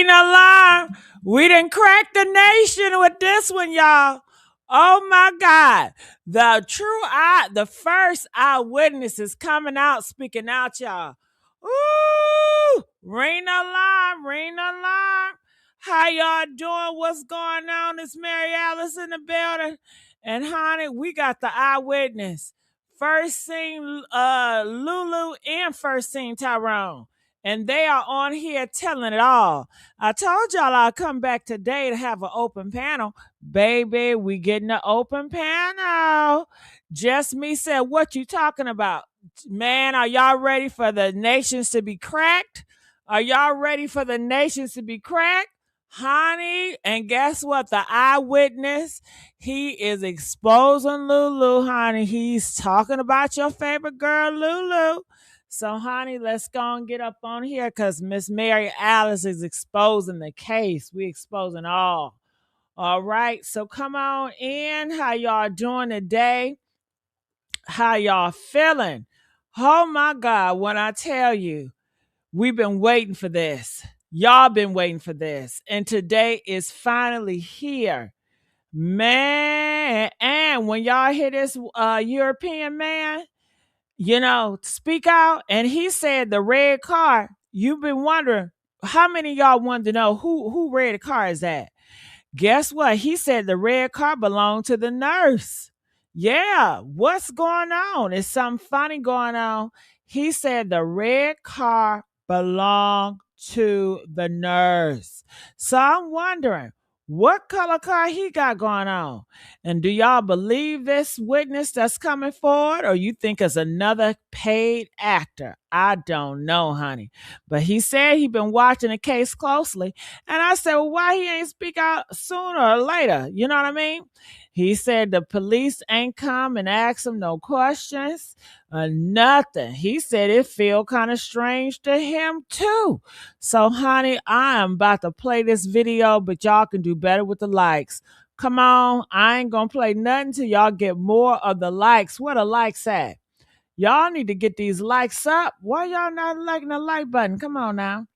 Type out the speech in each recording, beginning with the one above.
Ring alarm. We done cracked the nation with this one, y'all. Oh my God. The first eyewitness is coming out, speaking out, y'all. Ooh, ring alarm, ring alarm. How y'all doing? What's going on? It's Mary Alice in the building. And honey, we got the eyewitness. First seen Lulu and first seen Tyrone. And they are on here telling it all. I told y'all I'll come back today to have an open panel. Baby, we getting an open panel. Just me said, what you talking about? Man, are y'all ready for the nations to be cracked? Are y'all ready for the nations to be cracked? Honey, and guess what? The eyewitness, he is exposing Lulu, honey. He's talking about your favorite girl, Lulu. So, honey, let's go and get up on here because Miss Mary Alice is exposing the case. We exposing all. All right. So come on in. How y'all doing today? How y'all feeling? Oh my God, when I tell you, we've been waiting for this. Y'all been waiting for this. And today is finally here. Man, and when y'all hear this European man, speak out, and he said the red car, you've been wondering, how many of y'all wanted to know who red car is that? Guess what? He said the red car belonged to the nurse. Yeah, what's going on? Is something funny going on? He said the red car belonged to the nurse. So I'm wondering, what color car he got going on? And do y'all believe this witness that's coming forward, or you think it's another paid actor? I don't know, honey. But he said he been watching the case closely. And I said, well, why he ain't speak out sooner or later? You know what I mean? He said the police ain't come and ask him no questions or nothing. He said it feel kind of strange to him too. So, honey, I am about to play this video, but y'all can do better with the likes. Come on, I ain't gonna play nothing till y'all get more of the likes. Where the likes at? Y'all need to get these likes up. Why y'all not liking the like button? Come on now.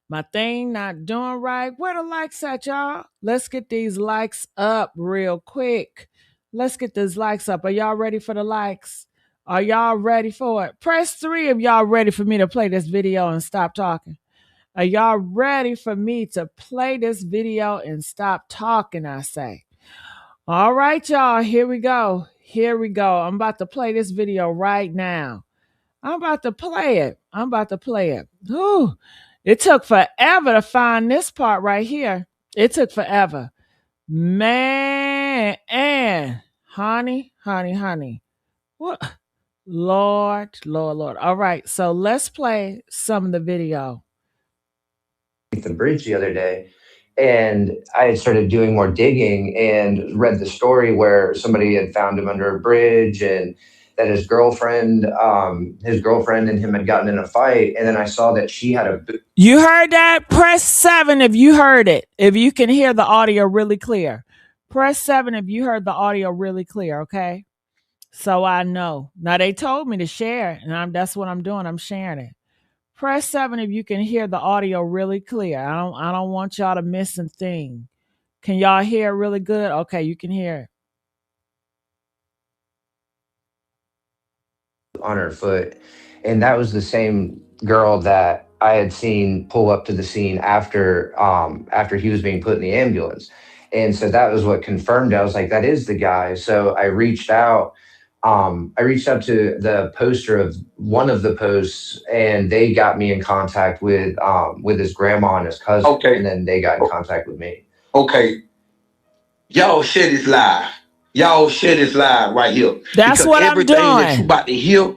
My thing not doing right. Where the likes at, y'all? Let's get these likes up real quick. Let's get these likes up. Are y'all ready for the likes? Are y'all ready for it? Press 3 if y'all ready for me to play this video and stop talking. Are y'all ready for me to play this video and stop talking, I say? All right, y'all. Here we go. Here we go. I'm about to play this video right now. I'm about to play it. Ooh. It took forever to find this part right here. It took forever. Man, and honey. What? Lord. All right, so let's play some of the video. The bridge the other day, and I had started doing more digging and read the story where somebody had found him under a bridge and that his girlfriend and him had gotten in a fight. And then I saw that she had a... You heard that? Press 7 if you heard it. If you can hear the audio really clear. Press 7 if you heard the audio really clear, okay? So I know. Now they told me to share it, and that's what I'm doing. I'm sharing it. Press 7 if you can hear the audio really clear. I don't want y'all to miss a thing. Can y'all hear it really good? Okay, you can hear it. On her foot, and that was the same girl that I had seen pull up to the scene after he was being put in the ambulance. And so that was what confirmed it. I was like, that is the guy. So I reached out to the poster of one of the posts, and they got me in contact with his grandma and his cousin. Okay. And then they got in contact with me. Okay. Y'all share this live. Y'all share this live right here. That's because what I'm doing. Everything that you about to hear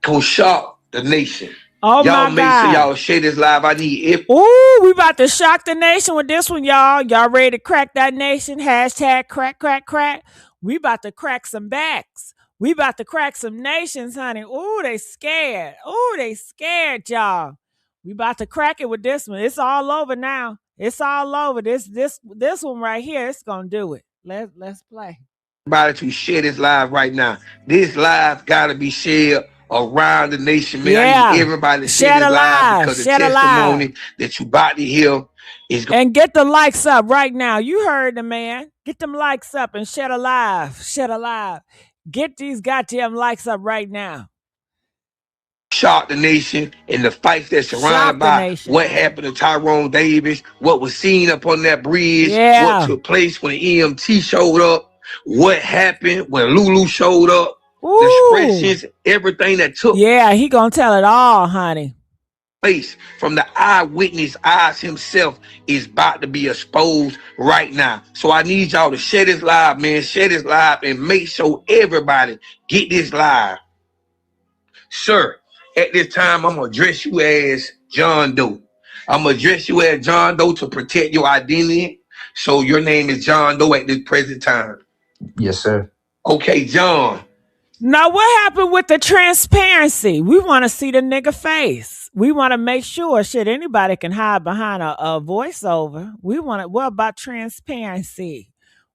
gonna shock the nation. Oh y'all my God. Sure y'all share this live. I need it. Ooh, we about to shock the nation with this one, y'all. Y'all ready to crack that nation? Hashtag crack. We about to crack some backs. We about to crack some nations, honey. Ooh, they scared. Y'all. We about to crack it with this one. It's all over now. It's all over. This one right here, it's gonna do it. Let's play. Everybody to share this live right now. This live gotta be shared around the nation, man. I need Yeah. everybody to share Share this the live live. because the Share the live. testimony that you about to hear is going And get the likes up right now. You heard the man. Get them likes up and share the live. Share the live. Get these goddamn likes up right now. to shock the nation and the fights that's surrounded Shock the by nation, what honey. happened to Tyrone Davis, what was seen up on that bridge, what Yeah. took place when the EMT showed up, what happened when Lulu showed up, the Ooh. expressions, everything that took Yeah, he gonna tell it all, honey. place from the eyewitness eyes himself is about to be exposed right now. So I need y'all to share this live, man. Share this live and make sure everybody get this live. Sir, at this time, I'm going to address you as John Doe. I'm going to address you as John Doe to protect your identity. So your name is John Doe at this present time. Yes, sir. Okay, John. Now, what happened with the transparency? We want to see the nigga face. We want to make sure shit anybody can hide behind a voiceover. What about transparency?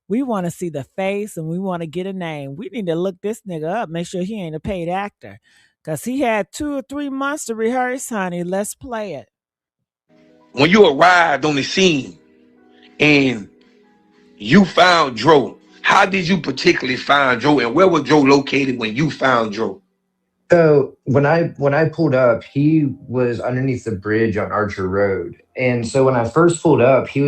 We want to see the face and we want to get a name. We need to look this nigga up, make sure he ain't a paid actor. Because he had 2 or 3 months to rehearse, honey. Let's play it. When you arrived on the scene and you found Dro, how did you particularly find Dro, and where was Dro located when you found Dro? So when I pulled up, he was underneath the bridge on Archer Road. And so when I first pulled up, I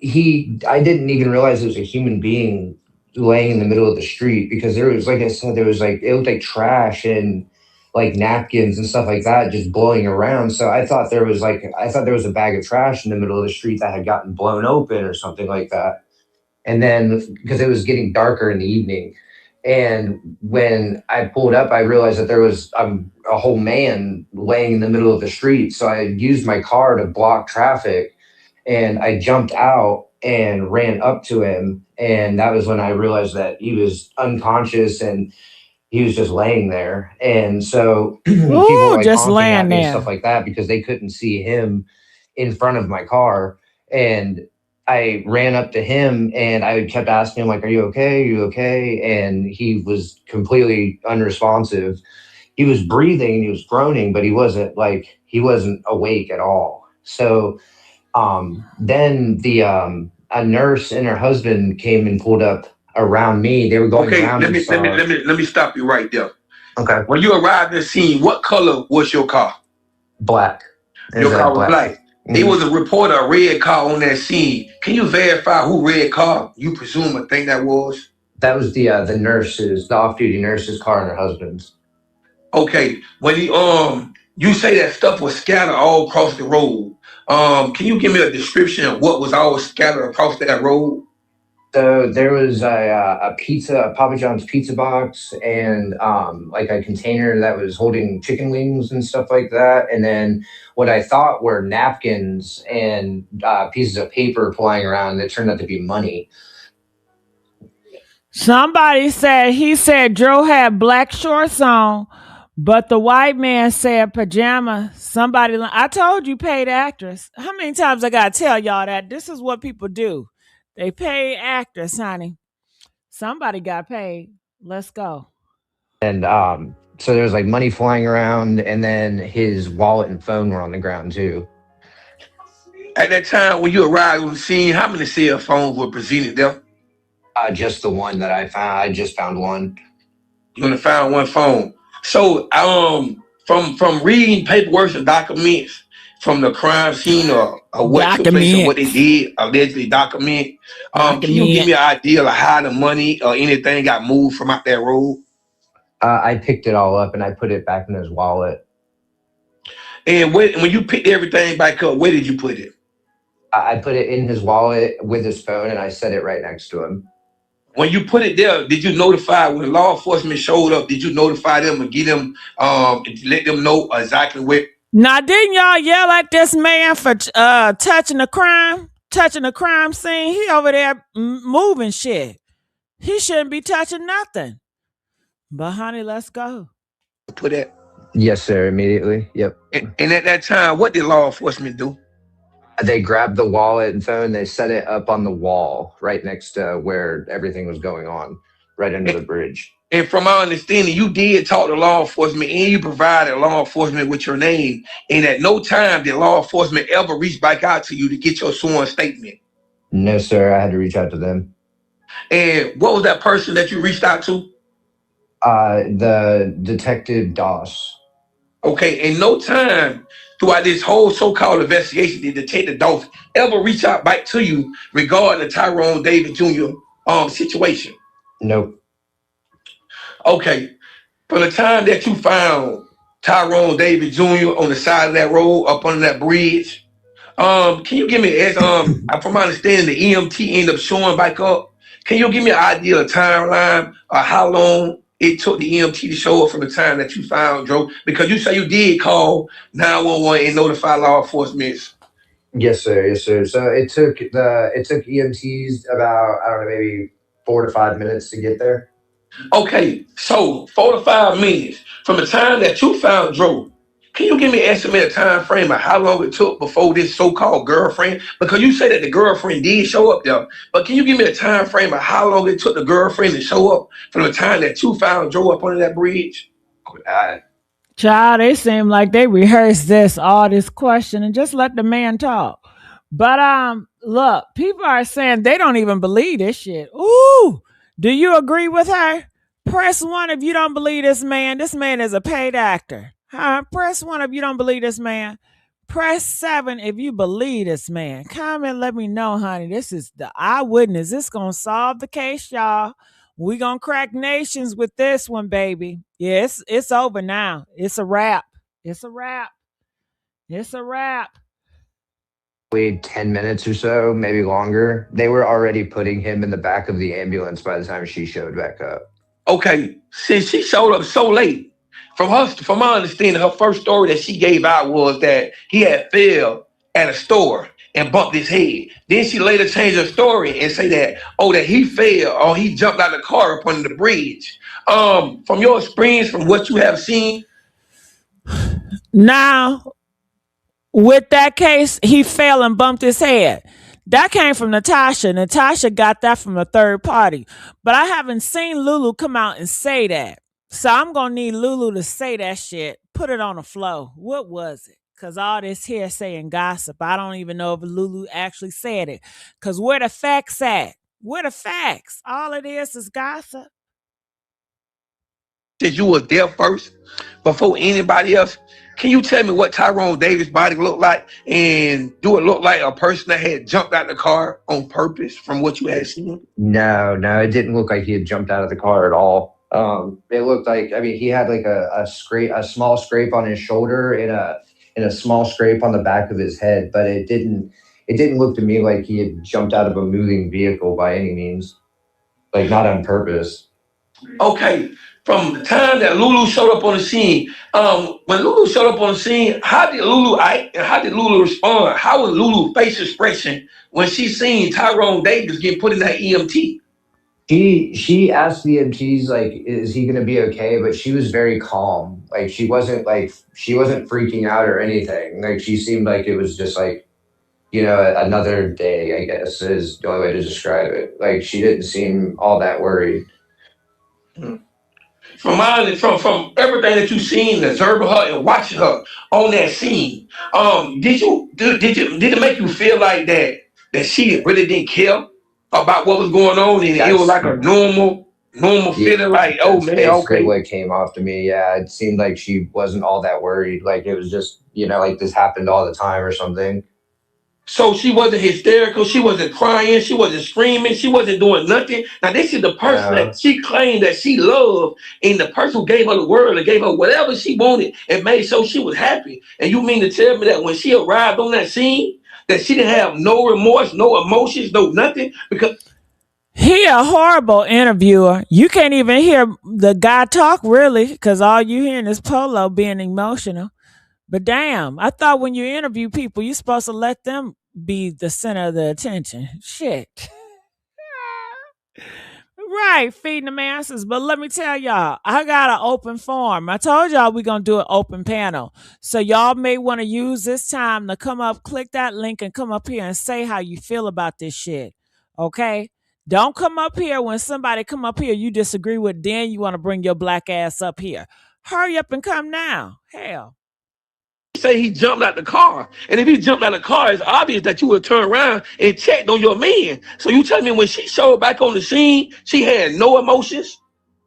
didn't even realize it was a human being laying in the middle of the street, because there was, like I said, it looked like trash and like napkins and stuff like that just blowing around. So I thought there was a bag of trash in the middle of the street that had gotten blown open or something like that. And then, because it was getting darker in the evening, and when I pulled up, I realized that there was a whole man laying in the middle of the street. So I used my car to block traffic, and I jumped out and ran up to him. And that was when I realized that he was unconscious and he was just laying there. And so people were like just honking laying at me and there. stuff like that because they couldn't see him in front of my car. And I ran up to him and I kept asking him, like, "Are you okay? Are you okay?" And he was completely unresponsive. He was breathing and he was groaning, but he wasn't awake at all. So then a nurse and her husband came and pulled up around me. They were going around. Let me stop you right there. Okay. When you arrived at the scene, what color was your car? Black. Your car was black. Mm-hmm. There was a reporter, a red car on that scene. Can you verify who red car you presume or think that was? That was the nurses, the off-duty nurses' car and her husband's. Okay. When you say that stuff was scattered all across the road. Can you give me a description of what was all scattered across that road? So there was a Papa John's pizza box, and like a container that was holding chicken wings and stuff like that. And then what I thought were napkins and pieces of paper flying around that turned out to be money. Somebody said Joe had black shorts on, but the white man said pajama. I told you, paid actress. How many times I gotta tell y'all that? This is what people do. They pay actors, honey. Somebody got paid. Let's go. And so there was like money flying around, and then his wallet and phone were on the ground too. At that time when you arrived on the scene, how many cell phones were presented there? Just the one that I found. I just found one. You only found one phone. So from reading paperwork and documents from the crime scene or what took place or what they did allegedly document, can you give me an idea of how the money or anything got moved from out that road? I picked it all up and I put it back in his wallet. And when you picked everything back up, where did you put it? I put it in his wallet with his phone and I set it right next to him. When you put it there, did you notify, when law enforcement showed up, did you notify them and get them, let them know exactly where? Now, didn't y'all yell at this man for touching the crime scene? He over there moving shit. He shouldn't be touching nothing. But honey, let's go. Put that. Yes, sir. Immediately. Yep. And at that time, what did law enforcement do? They grabbed the wallet and phone. They set it up on the wall right next to where everything was going on, right under the bridge. And from my understanding, you did talk to law enforcement and you provided law enforcement with your name. And at no time did law enforcement ever reach back out to you to get your sworn statement. No, sir. I had to reach out to them. And what was that person that you reached out to? The detective Doss. Okay, in no time throughout this whole so-called investigation did Detective Doss ever reach out back to you regarding the Tyrone Davis Jr. situation. Nope. Okay, from the time that you found Tyrone Davis Jr. on the side of that road up under that bridge, can you give me as from my understanding the EMT ended up showing back up? Can you give me an idea of timeline or how long it took the EMT to show up from the time that you found Joe? Because you say you did call 911 and notify law enforcement. Yes, sir. Yes, sir. So it took EMTs about, I don't know, maybe 4 to 5 minutes to get there. Okay, so 4 to 5 minutes from the time that you found Joe. Can you give me an estimated time frame of how long it took before this so-called girlfriend? Because you say that the girlfriend did show up there, but can you give me a time frame of how long it took the girlfriend to show up from the time that you found Joe up under that bridge? Child, they seem like they rehearsed all this question, and just let the man talk. But look, people are saying they don't even believe this shit. Ooh, do you agree with her? Press 1 if you don't believe this man. This man is a paid actor. Huh? Press 1 if you don't believe this man. Press 7 if you believe this man. Comment, let me know, honey. This is the eyewitness. This gonna solve the case, y'all. We gonna crack nations with this one, baby. Yeah, it's over now. It's a wrap. It's a wrap. It's a wrap. Wait 10 minutes or so, maybe longer. They were already putting him in the back of the ambulance by the time she showed back up. Okay, since she showed up so late, from my understanding, her first story that she gave out was that he had fell at a store and bumped his head. Then she later changed her story and say that, that he fell or he jumped out of the car up under the bridge. From your experience, from what you have seen. Now, with that case, he fell and bumped his head. That came from Natasha. Natasha got that from a third party. But I haven't seen Lulu come out and say that. So I'm going to need Lulu to say that shit. Put it on the flow. What was it? Because all this hearsay and gossip, I don't even know if Lulu actually said it. Because where the facts at? Where the facts? All it is gossip. Since you were there first, before anybody else, can you tell me what Tyrone Davis' body looked like? And do it look like a person that had jumped out the car on purpose from what you had seen? No, it didn't look like he had jumped out of the car at all. It looked like, I mean, he had like a small scrape on his shoulder and a small scrape on the back of his head, but it didn't look to me like he had jumped out of a moving vehicle by any means, like not on purpose. Okay, from the time that Lulu showed up on the scene, when Lulu showed up on the scene, how did Lulu act and how did Lulu respond? How was Lulu's face expression when she seen Tyrone Davis get put in that EMT? She asked the EMTs, like, is he gonna be okay? But she was very calm. Like she wasn't freaking out or anything. Like she seemed like it was just like, another day, I guess, is the only way to describe it. Like she didn't seem all that worried. From everything that you've seen, observing her and watching her on that scene, did it make you feel like that she really didn't care about what was going on, and it was like a normal feeling, like, oh man, okay. What came off to me, yeah, it seemed like she wasn't all that worried. Like it was just, like this happened all the time or something. So she wasn't hysterical, she wasn't crying, she wasn't screaming, she wasn't doing nothing. Now this is the person that she claimed that she loved, and the person who gave her the world and gave her whatever she wanted and made sure she was happy. And you mean to tell me that when she arrived on that scene, that she didn't have no remorse, no emotions, no nothing? Because he a horrible interviewer. You can't even hear the guy talk, really, because all you hearing is Polo being emotional. But damn, I thought when you interview people, you're supposed to let them be the center of the attention. Shit. Right, feeding the masses. But let me tell y'all, I got an open forum. I told y'all we're going to do an open panel. So y'all may want to use this time to come up, click that link and come up here and say how you feel about this shit. Okay? Don't come up here when somebody come up here you disagree with, then you want to bring your black ass up here. Hurry up and come now. Hell. Say he jumped out the car. And if he jumped out the car, it's obvious that you would turn around and checked on your man. So you tell me when she showed back on the scene, she had no emotions?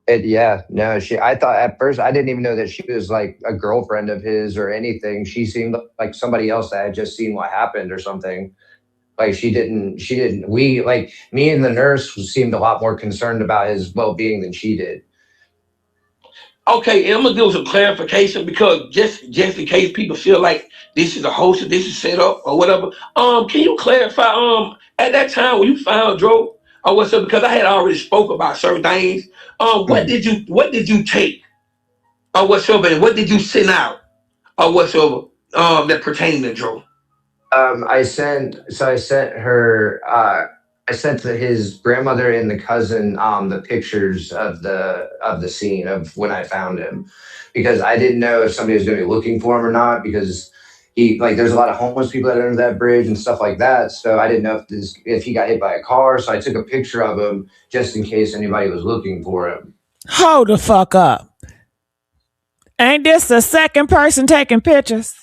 Yeah, no, she. I thought at first I didn't even know that she was like a girlfriend of his or anything. She seemed like somebody else that had just seen what happened or something. Like she didn't. We like me and the nurse seemed a lot more concerned about his well being than she did. Okay, and I'm gonna give some clarification because just in case people feel like this is a host, this is set up or whatever. Can you clarify? At that time when you found Dro or whatsoever, because I had already spoke about certain things. Mhm. What did you take or whatsoever, and what did you send out or whatsoever that pertained to Dro? I sent her. I sent to his grandmother and the cousin the pictures of the scene of when I found him, because I didn't know if somebody was going to be looking for him or not, because he like there's a lot of homeless people that are under that bridge and stuff like that. So I didn't know if he got hit by a car. So I took a picture of him just in case anybody was looking for him. Hold the fuck up. Ain't this the second person taking pictures?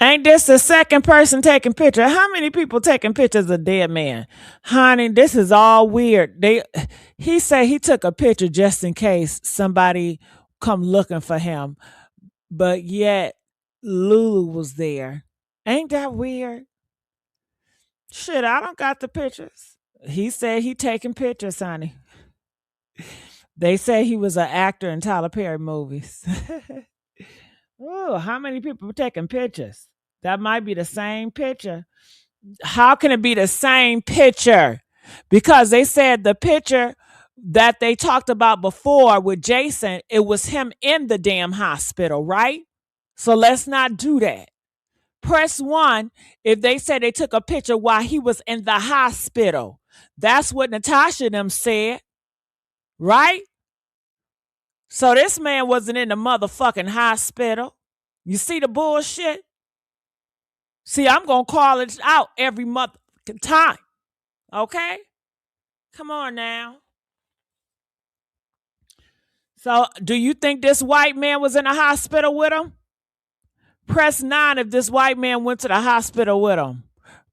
Ain't this the second person taking pictures? How many people taking pictures of dead man? Honey, this is all weird. He said he took a picture just in case somebody come looking for him, but yet Lulu was there. Ain't that weird? Shit, I don't got the pictures. He said he taking pictures, honey. They say he was an actor in Tyler Perry movies. Oh, how many people were taking pictures? That might be the same picture. How can it be the same picture? Because they said the picture that they talked about before with Jason, it was him in the damn hospital, right? So let's not do that. Press one if they said they took a picture while he was in the hospital. That's what Natasha and them said, right? So this man wasn't in the motherfucking hospital. You see the bullshit? See, I'm going to call it out every motherfucking time. Okay? Come on now. So, do you think this white man was in the hospital with him? Press 9 if this white man went to the hospital with him.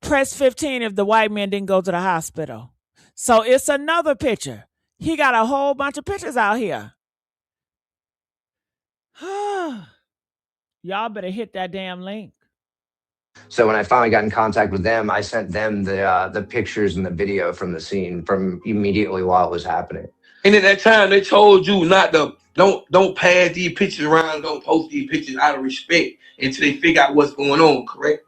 Press 15 if the white man didn't go to the hospital. So, it's another picture. He got a whole bunch of pictures out here. Y'all better hit that damn link. So when I finally got in contact with them, I sent them the pictures and the video from the scene from immediately while it was happening. And at that time, they told you not to don't pass these pictures around, don't post these pictures out of respect until they figure out what's going on. Correct?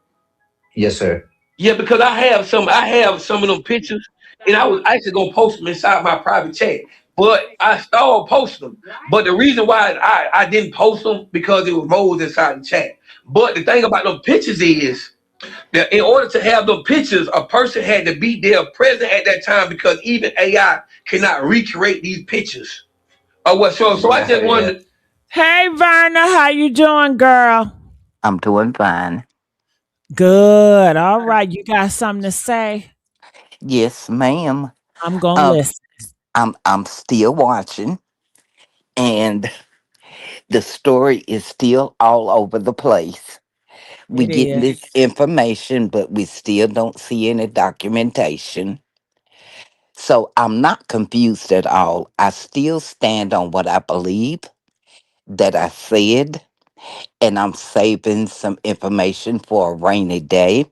Yes, sir. Yeah, because I have some of them pictures, and I was actually gonna post them inside my private chat, but I stalled posting them. But the reason why I didn't post them because it was rolled inside the chat. But the thing about them pictures is that in order to have them pictures, a person had to be there present at that time because even AI cannot recreate these pictures or whatsoever. So I Yeah, just yeah. wanted. Hey, Verna, how you doing, girl? I'm doing fine. Good. All right. You got something to say? Yes, ma'am. I'm going to Um, listen. I'm still watching, and the story is still all over the place. We It getting is. this information, but we still don't see any documentation. So I'm not confused at all. I still stand on what I believe that I said, and I'm saving some information for a rainy day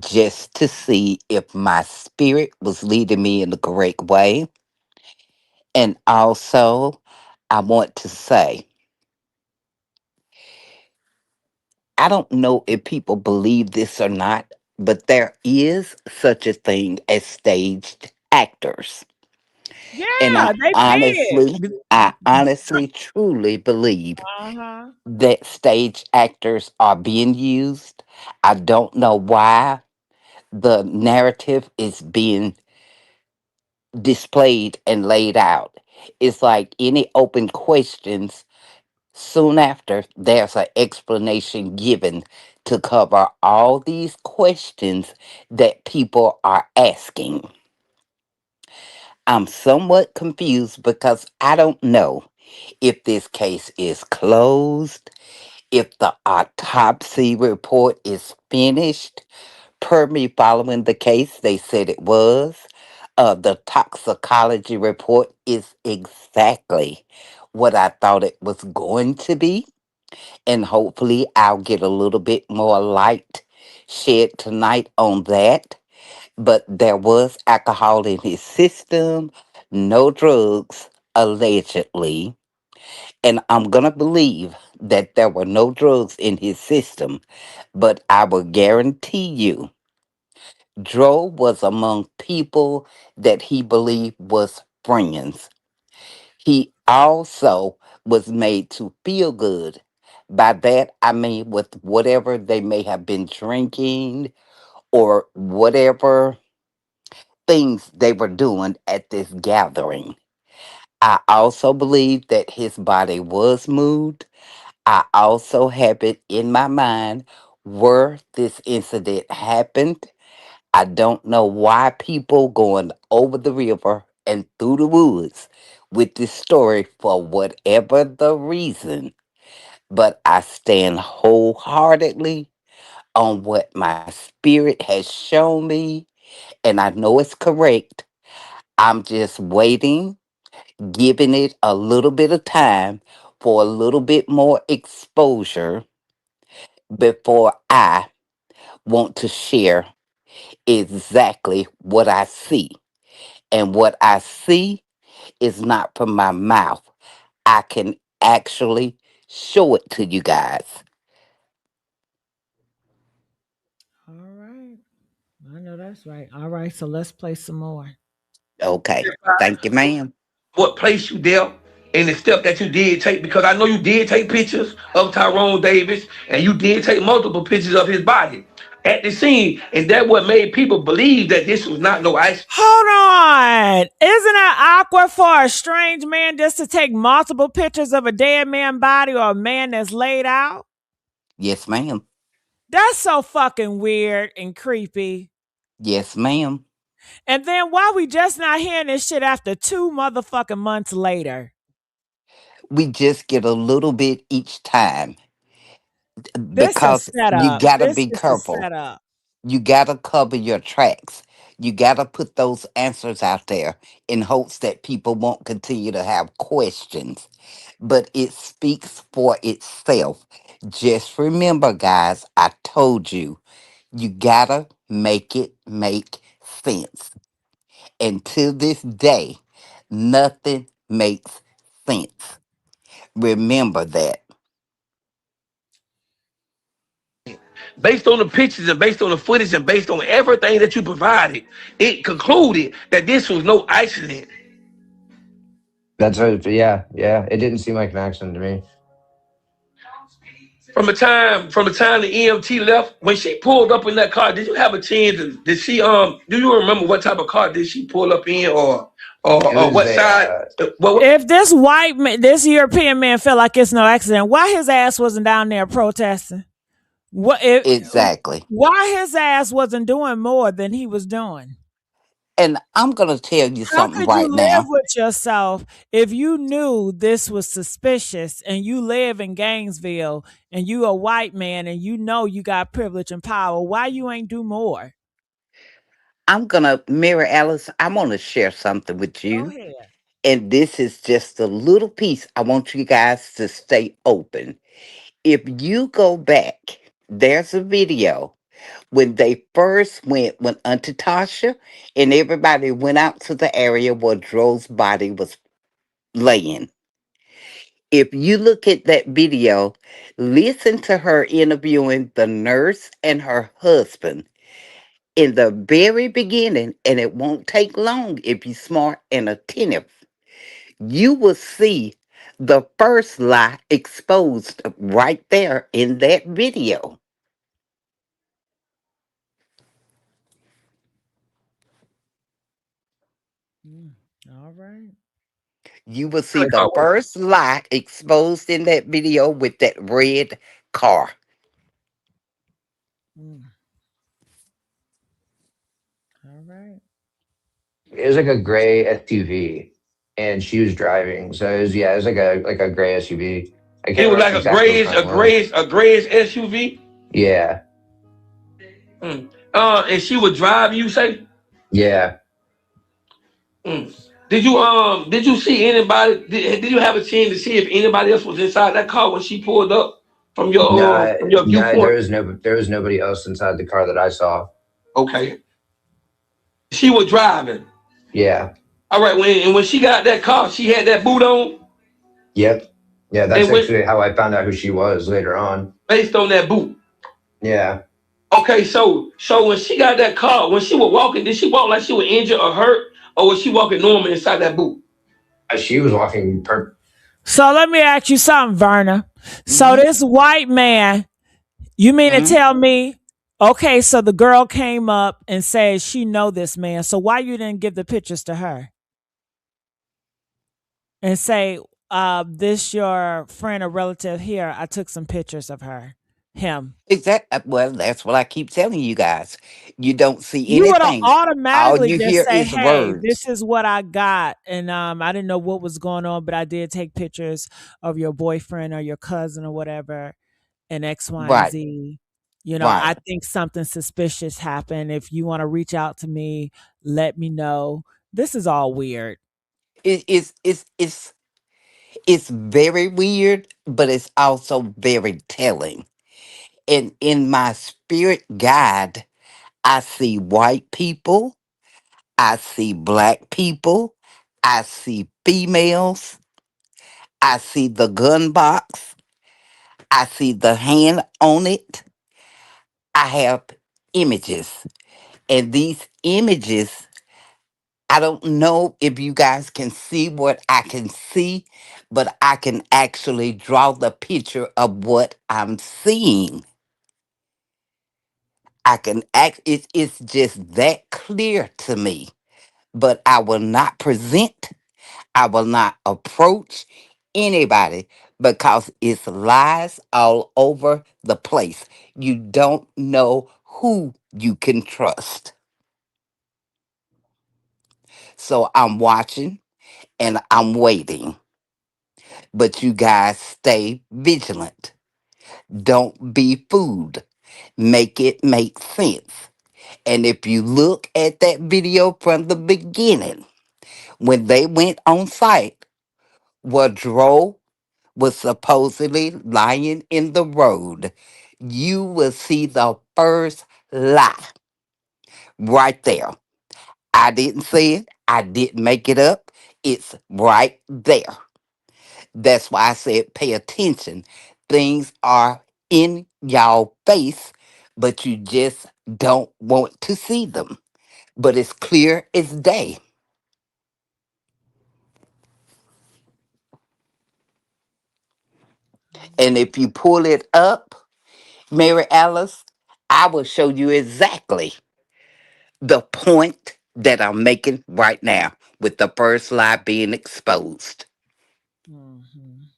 just to see if my spirit was leading me in the correct way. And also, I want to say, I don't know if people believe this or not, but there is such a thing as staged actors. And Yeah, they big. I honestly, truly believe Uh-huh. that stage actors are being used. I don't know why the narrative is being displayed and laid out. It's like any open questions, Soon after, there's an explanation given to cover all these questions that people are asking. I'm somewhat confused because I don't know if this case is closed, if the autopsy report is finished. Per me following the case, they said it was. The toxicology report is exactly what I thought it was going to be. And hopefully, I'll get a little bit more light shed tonight on that. But there was alcohol in his system, no drugs, allegedly. And I'm going to believe that there were no drugs in his system. But I will guarantee you, Dro was among people that he believed was friends. He also was made to feel good. By that, I mean with whatever they may have been drinking or whatever things they were doing at this gathering. I also believe that his body was moved. I also have it in my mind where this incident happened. I don't know why people going over the river and through the woods with this story for whatever the reason, but I stand wholeheartedly on what my spirit has shown me, and I know it's correct. I'm just waiting, giving it a little bit of time for a little bit more exposure before I want to share exactly what I see. And what I see is not from my mouth. I can actually show it to you guys. All right. I know that's right. All right, so let's play some more. Okay. Thank you, ma'am. What place you there and the step that you did take, because I know you did take pictures of Tyrone Davis and you did take multiple pictures of his body at the scene, and that what made people believe that this was not no ice. Hold on. Isn't it awkward for a strange man just to take multiple pictures of a dead man body or a man that's laid out? Yes, ma'am. That's so fucking weird and creepy. Yes, ma'am. And then why we just not hearing this shit after 2 motherfucking months later? We just get a little bit each time This a because you setup. got to This be is a careful. setup. You got to cover your tracks. You got to put those answers out there in hopes that people won't continue to have questions. But it speaks for itself. Just remember, guys, I told you, you got to make it make sense. And to this day, nothing makes sense. Remember that. Based on the pictures and based on the footage and based on everything that you provided, it concluded that this was no accident. That's right. Yeah, yeah. It didn't seem like an accident to me. From the time the EMT left, when she pulled up in that car, did you have a chance? Did she do you remember what type of car did she pull up in, It or was what a side? Well, If this white man, this European man felt like it's no accident, why his ass wasn't down there protesting? What if, Exactly. why his ass wasn't doing more than he was doing? And I'm going to tell you How something could you right live now. with yourself if you knew this was suspicious and you live in Gainesville and you a white man and you know you got privilege and power? Why you ain't do more? I'm going to, Mary Alice, I want to share something with Go you. ahead. And this is just a little piece. I want you guys to stay open. If you go back, there's a video when they first went, when Auntie Tasha and everybody went out to the area where Dro's body was laying. If you look at that video, listen to her interviewing the nurse and her husband in the very beginning, and it won't take long if you're smart and attentive. You will see the first lie exposed right there in that video. Mm, all right. You will see the first lie exposed in that video with that red car. Mm. All right. It was like a gray SUV, and she was driving. So it was, yeah, it was like a gray SUV. I It can't was remember like a exactly which grayish, one a it was. grayish, a grayish SUV. Yeah, Mm. And she would drive. You say? yeah. Mm. Did you see anybody? Did you have a chance to see if anybody else was inside that car when she pulled up No, from your no, viewpoint? there was nobody else inside the car that I saw. Okay. She was driving. Yeah, All right. When she got that car, she had that boot on, yep, yeah. That's and went actually how I found out who she was later on. based on that boot. Yeah, Okay. So when she got that car, when she was walking, did she walk like she was injured or hurt, or was she walking normal inside that boot? she was walking. So let me ask you something, Verna. So Hmm. this white man, you mean to Hmm. tell me? Okay, so the girl came up and said she know this man. So why you didn't give the pictures to her and say, this your friend or relative here? I took some pictures of her, him. Exactly. Well, that's what I keep telling you guys. You don't see You would have anything. All automatically you just hear say, is "Hey, words. this is what I got," and I didn't know what was going on, but I did take pictures of your boyfriend or your cousin or whatever, and X, Y, and Right. Z. You know, Right. I think something suspicious happened. If you want to reach out to me, let me know. This is all weird. It's very weird, but it's also very telling. And in my spirit guide, I see white people, I see black people, I see females, I see the gun box, I see the hand on it. I have images. And these images, I don't know if you guys can see what I can see, but I can actually draw the picture of what I'm seeing. I can act, it's just that clear to me. But I will not present, I will not approach anybody because it's lies all over the place. You don't know who you can trust. So I'm watching and I'm waiting. But you guys stay vigilant. Don't be fooled. Make it make sense. And if you look at that video from the beginning, when they went on site, where Dro was supposedly lying in the road, you will see the first lie right there. I didn't say it. I didn't make it up. It's right there. That's why I said pay attention. Things are in y'all face, but you just don't want to see them. But it's clear as day. And if you pull it up, Mary Alice, I will show you exactly the point that I'm making right now with the first lie being exposed. Mhm.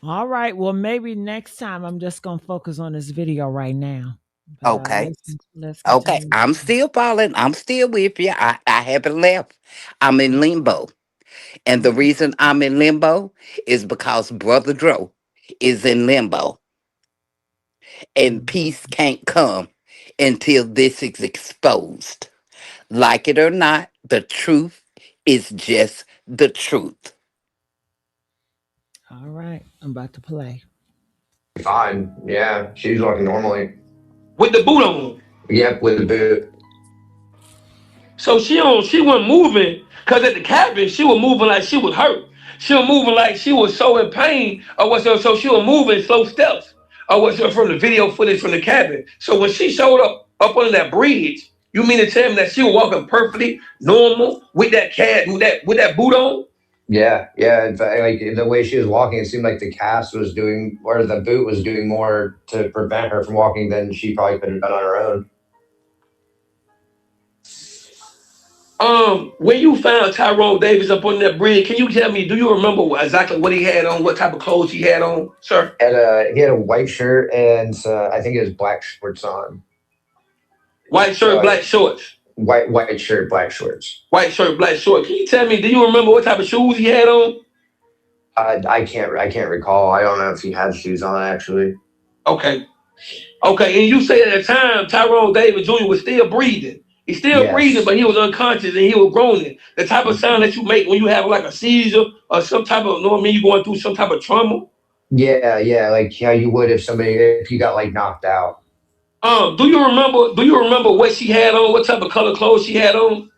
All right. Well, maybe next time I'm just gonna focus on this video right now. But Okay. let's Okay. continue. I'm still following. I'm still with you. I haven't left. I'm in limbo. And the Okay. reason I'm in limbo is because Brother Dro is in limbo. And Mhm. peace can't come until this is exposed. Like it or not, the truth is just the truth. All right. I'm about to play. Fine. Yeah, she was walking normally. With the boot on. Yep, with the boot. So she wasn't moving because at the cabin she was moving like she was hurt. She was moving like she was so in pain, or was so she was moving slow steps, or was from the video footage from the cabin. So when she showed up under that bridge, you mean to tell me that she was walking perfectly normal with that cat with that boot on? Yeah, yeah. In fact, like the way she was walking, it seemed like the cast was doing, or the boot was doing more to prevent her from walking than she probably could have done on her own. When you found Tyrone Davis up on that bridge, can you tell me? Do you remember exactly what he had on? What type of clothes he had on, sir? He had a white shirt and I think it was black shorts on. White shirt, black shorts. White shirt, black shorts. White shirt, black shorts. Can you tell me? Do you remember what type of shoes he had on? I can't recall. I don't know if he had shoes on actually. Okay. Okay, and you say at the time Tyrone Davis Jr. was still breathing. He's still breathing, but he was unconscious and he was groaning. The type of sound that you make when you have like a seizure or some type of, you're going through some type of trauma. Yeah, like how you would if you got like knocked out. Do you remember what she had on? What type of color clothes she had on?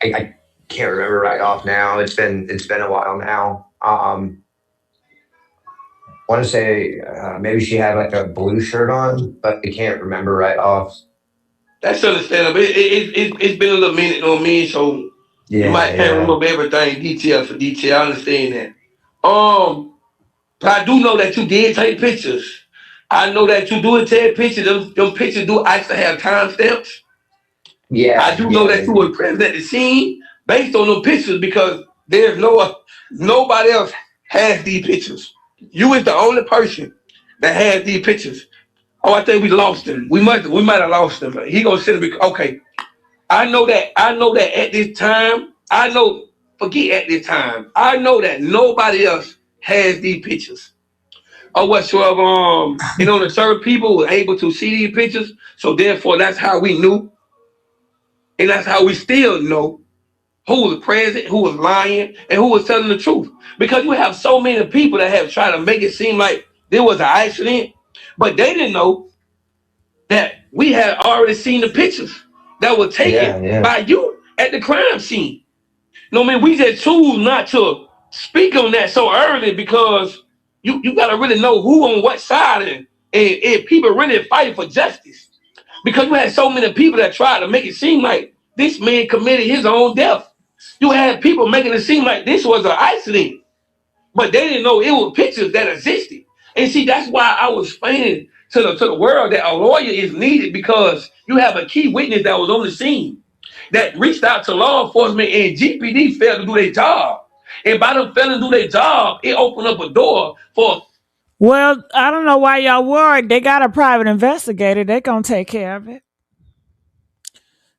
I can't remember right off now. It's been a while now. Want to say maybe she had like a blue shirt on, but I can't remember right off. That's understandable. It's been a little minute on me, so you might can't remember everything detail for detail. I understand that. But I do know that you did take pictures. I know that you do take pictures. Them pictures do actually have timestamps. Yeah. I do know that you were present at the scene based on them pictures because there's nobody else has these pictures. You is the only person that has these pictures. Oh, I think we lost him. We might have lost him. He gonna sit and okay. I know that at this time, forget at this time. I know that nobody else has these pictures. Or whatsoever, the certain people were able to see these pictures. So therefore that's how we knew. And that's how we still know who was present, who was lying, and who was telling the truth. Because you have so many people that have tried to make it seem like there was an accident, but they didn't know that we had already seen the pictures that were taken by you at the crime scene. We just choose not to speak on that so early because you got to really know who on what side and people really fighting for justice. Because you had so many people that tried to make it seem like this man committed his own death. You had people making it seem like this was an accident, but they didn't know it was pictures that existed. And see, that's why I was explaining to the world that a lawyer is needed because you have a key witness that was on the scene that reached out to law enforcement and GPD failed to do their job. And by them failing to do their job, it opened up a door for. Well, I don't know why y'all worried. They got a private investigator. They gonna take care of it.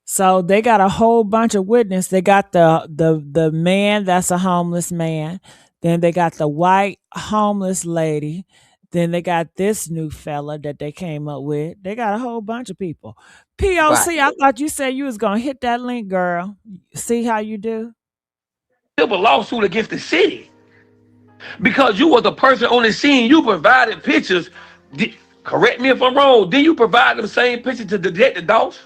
So they got a whole bunch of witnesses. They got the man that's a homeless man. Then they got the white homeless lady. Then they got this new fella that they came up with. They got a whole bunch of people. POC, I thought you said you was gonna hit that link, girl. See how you do? A lawsuit against the city because you were the person on the scene. You provided pictures. Correct me if I'm wrong. Did you provide the same picture to Detective Dawes?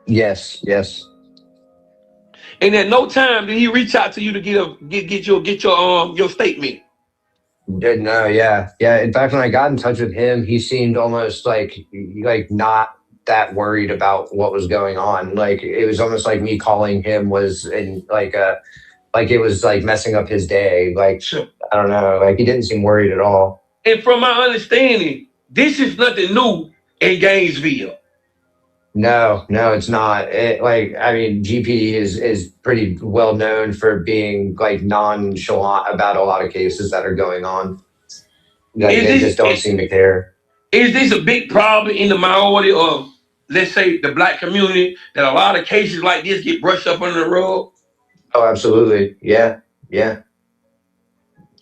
Yes. And at no time did he reach out to you to get your statement. No, yeah. In fact, when I got in touch with him, he seemed almost like not that worried about what was going on. Like it was almost like me calling him was in like it was like messing up his day. Like I don't know, like he didn't seem worried at all. And from my understanding, this is nothing new in Gainesville. No, it's not. GPD is pretty well known for being like nonchalant about a lot of cases that are going on. They just don't seem to care. Is this a big problem in the minority of, let's say, the black community, that a lot of cases like this get brushed up under the rug? Oh, absolutely. Yeah.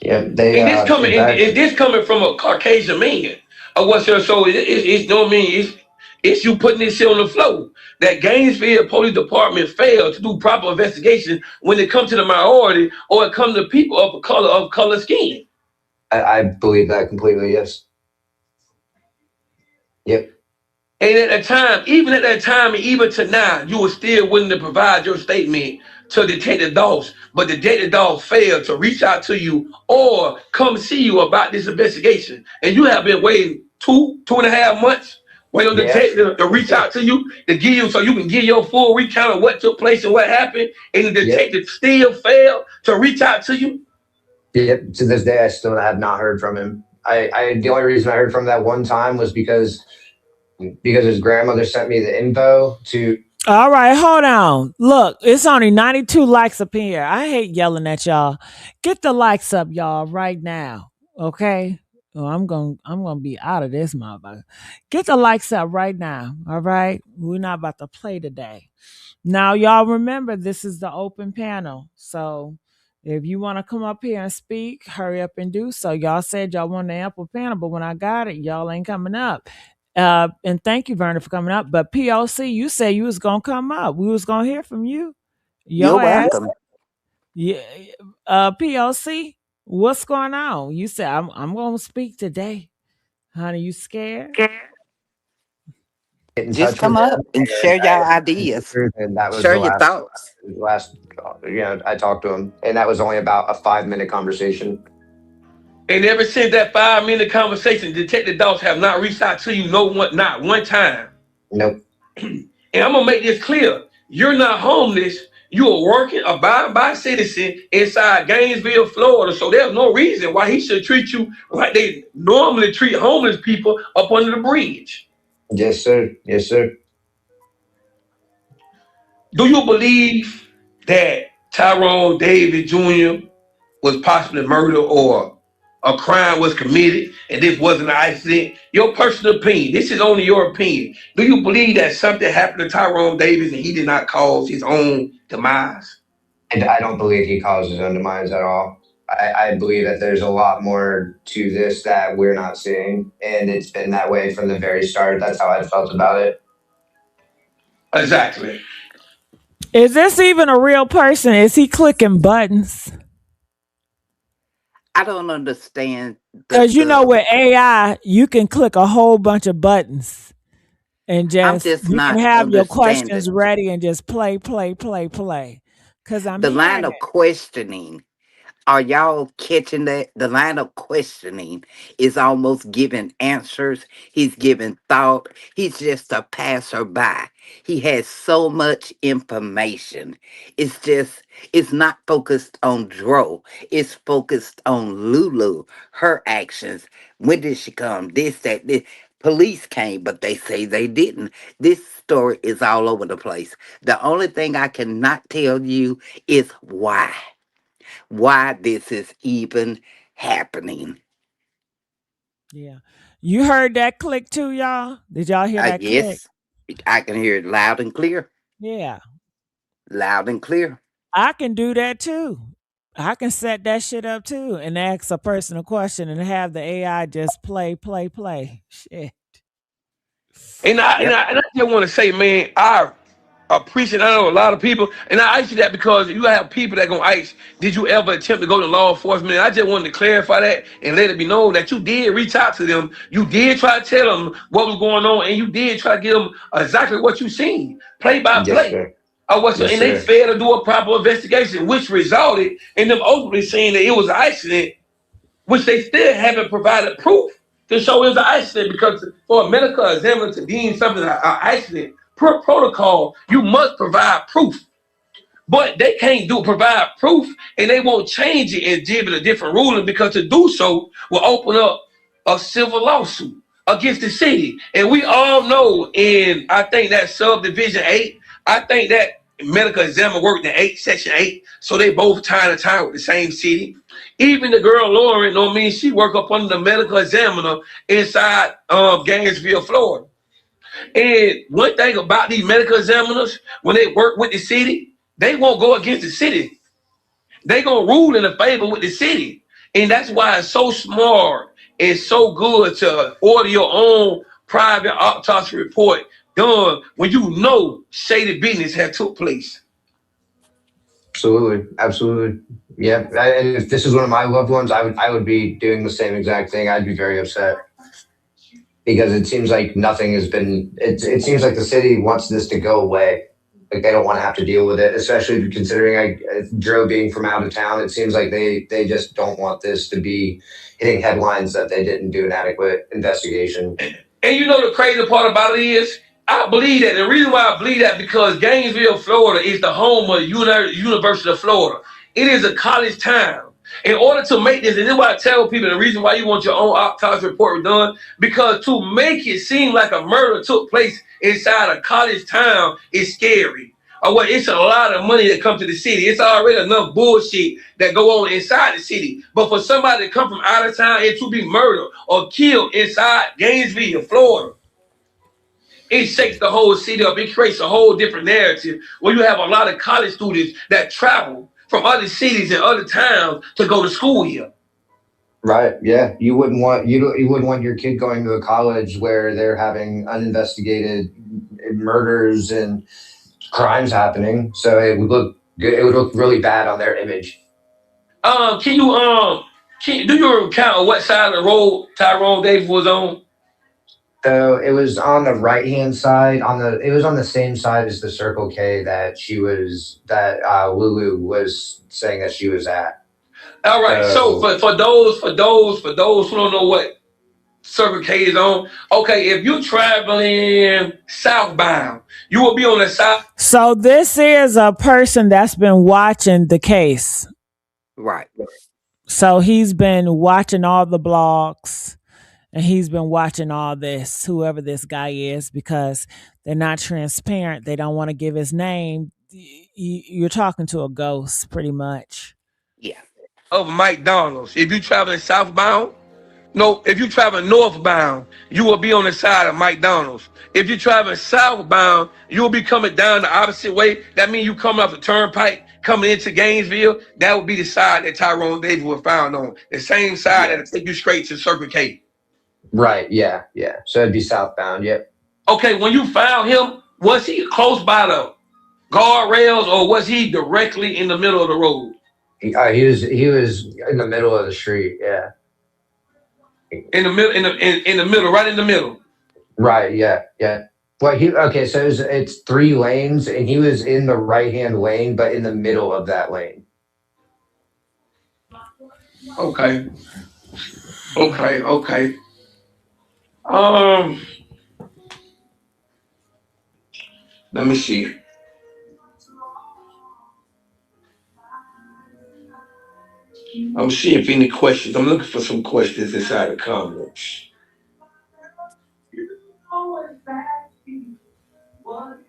Is this coming from a Caucasian man? Or what's your so it's you putting this shit on the floor. That Gainesville Police Department failed to do proper investigation when it comes to the minority or it comes to people of color skin. I believe that completely, yes. Yep. And at that time, and even to now, you were still willing to provide your statement to Detective Dawes, but Detective Dawes failed to reach out to you or come see you about this investigation. And you have been waiting 2.5 months waiting on the detective to reach out to you, to give you so you can give your full recount of what took place and what happened, and the detective still failed to reach out to you? Yep. To this day, I still have not heard from him. The only reason I heard from that one time was because his grandmother sent me the info to. All right, hold on. Look, it's only 92 likes up in here. I hate yelling at y'all. Get the likes up, y'all, right now. Okay? Oh, I'm gonna be out of this motherfucker. Get the likes up right now. All right. We're not about to play today. Now, y'all remember this is the open panel. So if you want to come up here and speak, hurry up and do so. Y'all said y'all want the ample panel, but when I got it, y'all ain't coming up. And thank you, Verna, for coming up. But POC, you said you was gonna come up. We was gonna hear from you. You're Your ass. welcome. Yeah. POC, what's going on? You said I'm gonna speak today. Honey, you scared? Get in Just touch with come up him, and and share your ideas, that was share the your last thoughts. last I talked to him, and that was only about a 5 minute conversation. And ever since that 5 minute conversation, Detective Doss have not reached out to you not one time. Nope. And I'm gonna make this clear. You're not homeless. You're a working, abiding by citizen inside Gainesville, Florida. So there's no reason why he should treat you like they normally treat homeless people up under the bridge. Yes, sir. Yes, sir. Do you believe that Tyrone Davis Jr. was possibly murdered or a crime was committed and this wasn't an accident? Your personal opinion. This is only your opinion. Do you believe that something happened to Tyrone Davis and he did not cause his own demise? I don't believe he caused his own demise at all. I believe that there's a lot more to this that we're not seeing, and it's been that way from the very start. That's how I felt about it. Exactly. Is this even a real person? Is he clicking buttons? I don't understand Because the with AI, you can click a whole bunch of buttons and I'm just just you can not have your questions understanding ready and just play, play, play, play. Because I'm the line hearing of questioning. Are y'all catching that? The line of questioning is almost giving answers. He's giving thought. He's just a passerby. He has so much information. It's not focused on Dro. It's focused on Lulu, her actions. When did she come? This, that, this. Police came, but they say they didn't. This story is all over the place. The only thing I cannot tell you is why this is even happening. Yeah. You heard that click too, y'all? Did y'all hear that click? Yes, I can hear it loud and clear. Yeah. Loud and clear. I can do that too. I can set that shit up too and ask a person a question and have the AI just play, play, play. Shit. And I and Yep. I, and I just want to say, man, I appreciate. I know a lot of people, and I ask you that because you have people that gonna ask, did you ever attempt to go to law enforcement? And I just wanted to clarify that and let it be known that you did reach out to them. You did try to tell them what was going on, and you did try to give them exactly what you seen, play by Yes, play. sir. And Yes, they sir. failed to do a proper investigation, which resulted in them ultimately saying that it was an accident, which they still haven't provided proof to show it was an accident, because for a medical examiner to deem something an accident, per protocol, you must provide proof. But they can't provide proof, and they won't change it and give it a different ruling, because to do so will open up a civil lawsuit against the city. And we all know, in I think that subdivision 8, I think that medical examiner worked in section 8, so they both tie to tie with the same city. Even the girl Lauren, no mean she work up under the medical examiner inside Gainesville, Florida. And one thing about these medical examiners, when they work with the city, they won't go against the city. They gonna rule in the favor with the city. And that's why it's so smart and so good to order your own private autopsy report done when you know shady business had took place. Absolutely. Absolutely. Yeah. And if this is one of my loved ones, I would be doing the same exact thing. I'd be very upset because it seems like nothing has been. It seems like the city wants this to go away. Like they don't want to have to deal with it, especially considering Joe being from out of town. It seems like they just don't want this to be hitting headlines that they didn't do an adequate investigation. And you know the crazy part about it is, I believe that. The reason why I believe that, because Gainesville, Florida is the home of the University of Florida. It is a college town. In order to make this, and this is why I tell people the reason why you want your own autopsy report done, because to make it seem like a murder took place inside a college town is scary. Or what? It's a lot of money that comes to the city. It's already enough bullshit that go on inside the city. But for somebody to come from out of town and to be murdered or killed inside Gainesville, Florida, it shakes the whole city up. It creates a whole different narrative where you have a lot of college students that travel from other cities and other towns to go to school here. Right. Yeah. You wouldn't want your kid going to a college where they're having uninvestigated murders and crimes happening. So it would look good. It would look really bad on their image. Can you do you recount what side of the road Tyrone Davis was on? So it was on the right hand side. It was on the same side as the Circle K that Lulu was saying that she was at. All right. So for those who don't know what Circle K is on, okay, if you're traveling southbound, you will be on the side. So this is a person that's been watching the case. Right. So he's been watching all the blogs and he's been watching all this, whoever this guy is, because they're not transparent. They don't want to give his name. You're talking to a ghost, pretty much. Yeah. Of McDonald's. If you're traveling southbound, no, if you're traveling northbound, you will be on the side of McDonald's. If you're traveling southbound, you will be coming down the opposite way. That means you coming off the turnpike, coming into Gainesville. That would be the side that Tyrone Davis was found on. The same side that'll take you straight to Circle K. Right. Yeah. Yeah. So it'd be southbound. Yep. Okay, when you found him, was he close by the guardrails or was he directly in the middle of the road? He was in the middle of the street. Yeah. In the middle, in the middle, right in the middle. Right. Yeah. Yeah. Well, okay. So it's three lanes, and he was in the right hand lane, but in the middle of that lane. Okay. Okay. Um, Let me see. I'm seeing if any questions. I'm looking for some questions inside the comments.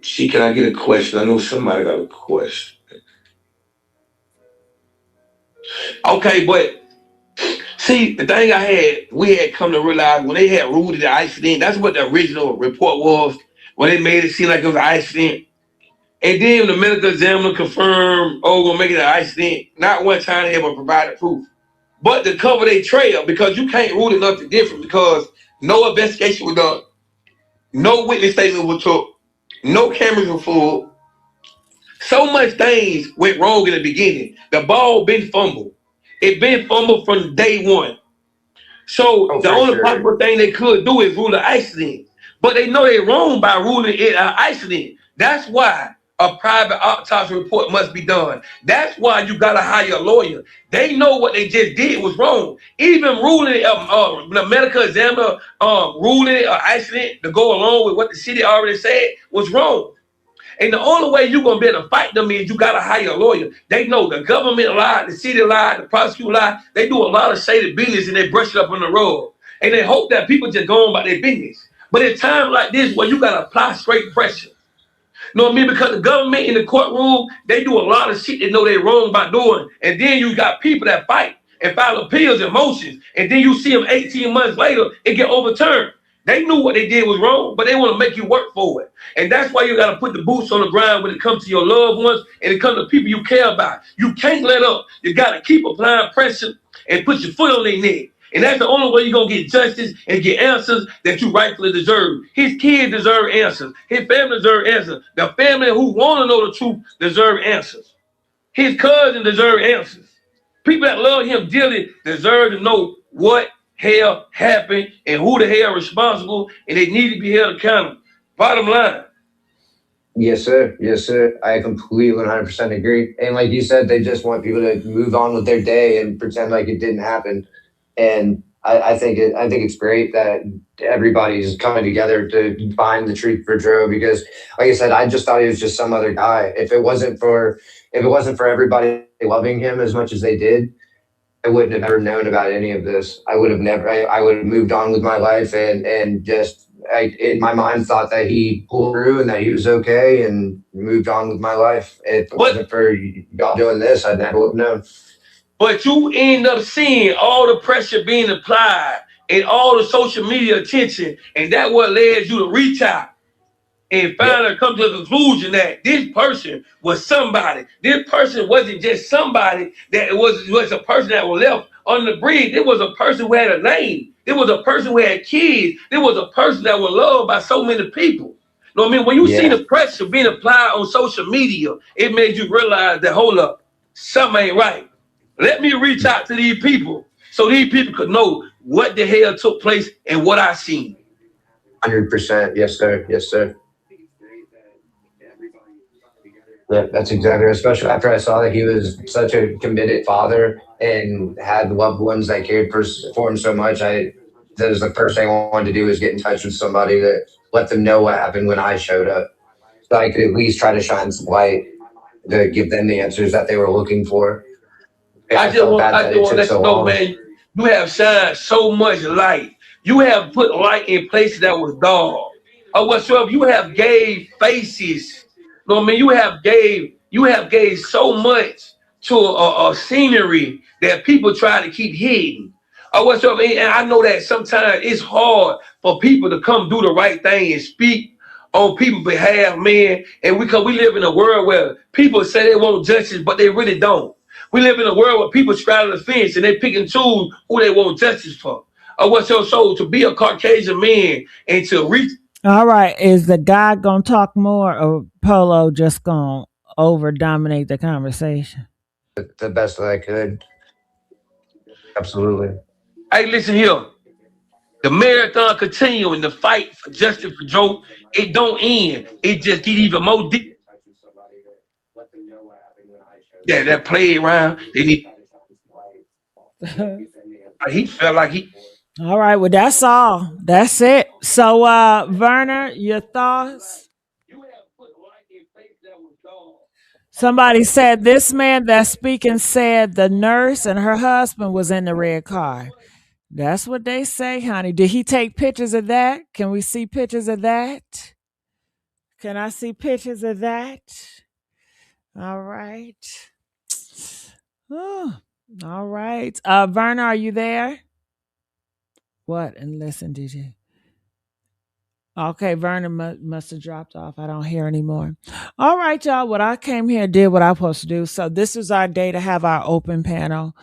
See, can I get a question? I know somebody got a question. Okay, but see, the thing we had come to realize when they had ruled it an accident, that's what the original report was. When they made it seem like it was an accident. And then when the medical examiner confirmed, oh, we're gonna make it an accident, not one time they ever provided proof. But to cover their trail, because you can't rule it nothing different because no investigation was done, no witness statement was took, no cameras were full. So much things went wrong in the beginning. The ball been fumbled. It been fumbled from day one. So the only possible thing they could do is rule an accident. But they know they're wrong by ruling it an accident. That's why a private autopsy report must be done. That's why you gotta hire a lawyer. They know what they just did was wrong. Even ruling the medical examiner ruling an accident to go along with what the city already said was wrong. And the only way you're gonna be able to fight them is you gotta hire a lawyer. They know the government lied, the city lied, the prosecutor lied. They do a lot of shady business and they brush it up on the road. And they hope that people just go on about their business. But in times like this where you gotta apply straight pressure. You know what I mean? Because the government in the courtroom, they do a lot of shit they know they're wrong by doing. And then you got people that fight and file appeals and motions. And then you see them 18 months later, it get overturned. They knew what they did was wrong, but they want to make you work for it. And that's why you got to put the boots on the ground when it comes to your loved ones and it comes to people you care about. You can't let up. You got to keep applying pressure and put your foot on their neck. And that's the only way you're going to get justice and get answers that you rightfully deserve. His kids deserve answers. His family deserve answers. The family who want to know the truth deserve answers. His cousin deserve answers. People that love him dearly deserve to know what hell happened and who the hell responsible, and they need to be held accountable. Bottom line. Yes, sir. Yes, sir. I completely 100% agree. And like you said, they just want people to move on with their day and pretend like it didn't happen. And I think it's great that everybody's coming together to find the truth for Joe because, like I said, I just thought he was just some other guy. If it wasn't for everybody loving him as much as they did, I wouldn't have ever known about any of this. I would have never. I would have moved on with my life and just in my mind thought that he pulled through and that he was okay and moved on with my life. If it But wasn't for y'all doing this, I never would have known. but you end up seeing all the pressure being applied and all the social media attention, and that what led you to reach out and Yep. finally come to the conclusion that this person was somebody. This person wasn't just somebody that was a person that was left on the bridge. It was a person who had a name. It was a person who had kids. It was a person that was loved by so many people. You know what I mean? When you see Yeah. the pressure being applied on social media, it made you realize that, hold up, something ain't right. Let me reach out to these people so these people could know what the hell took place and what I seen. 100%. Yes, sir. Yes, sir. Yeah, that's exactly right. Especially after I saw that he was such a committed father and had loved ones that cared for him so much. That was the first thing I wanted to do was get in touch with somebody to let them know what happened when I showed up, so I could at least try to shine some light to give them the answers that they were looking for. Yeah, I felt bad I that just it want to took let you so know, long. man, you have shined so much light. You have put light in places that was dark. Or whatsoever, you have gave faces. You know what I mean? You have gave so much to a scenery that people try to keep hidden. Or whatsoever. And I know that sometimes it's hard for people to come do the right thing and speak on people's behalf, man. And because we live in a world where people say they want justice, but they really don't. We live in a world where people straddle the fence and they pick and choose who they want justice for. Or what's your soul to be a Caucasian man and to reach. All right. Is the guy gonna talk more, or Polo just gonna over dominate the conversation? The best that I could. Absolutely. Hey, listen here. The marathon continuing, the fight for justice for Joe, it don't end. It just get even more deep. That play around. They need. He felt like he. All right. Well, that's all. That's it. So, Werner, your thoughts? Somebody said this man that's speaking said the nurse and her husband was in the red car. That's what they say, honey. Did he take pictures of that? Can we see pictures of that? Can I see pictures of that? All right. Oh, all right. Verna, are you there? What? And listen, did you? Okay, Vernon must have dropped off. I don't hear anymore. All right, y'all. What I came here did what I was supposed to do. So this is our day to have our open panel.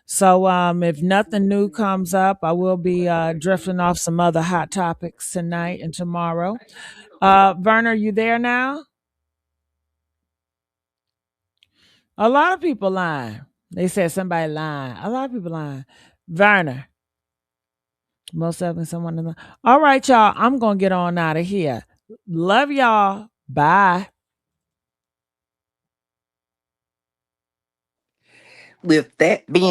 So if nothing new comes up, I will be drifting off some other hot topics tonight and tomorrow. Werner, you there now? A lot of people lying. They said somebody lying. A lot of people lying. Werner. Most of them, someone in the. All right, y'all. I'm gonna get on out of here. Love y'all. Bye. With that being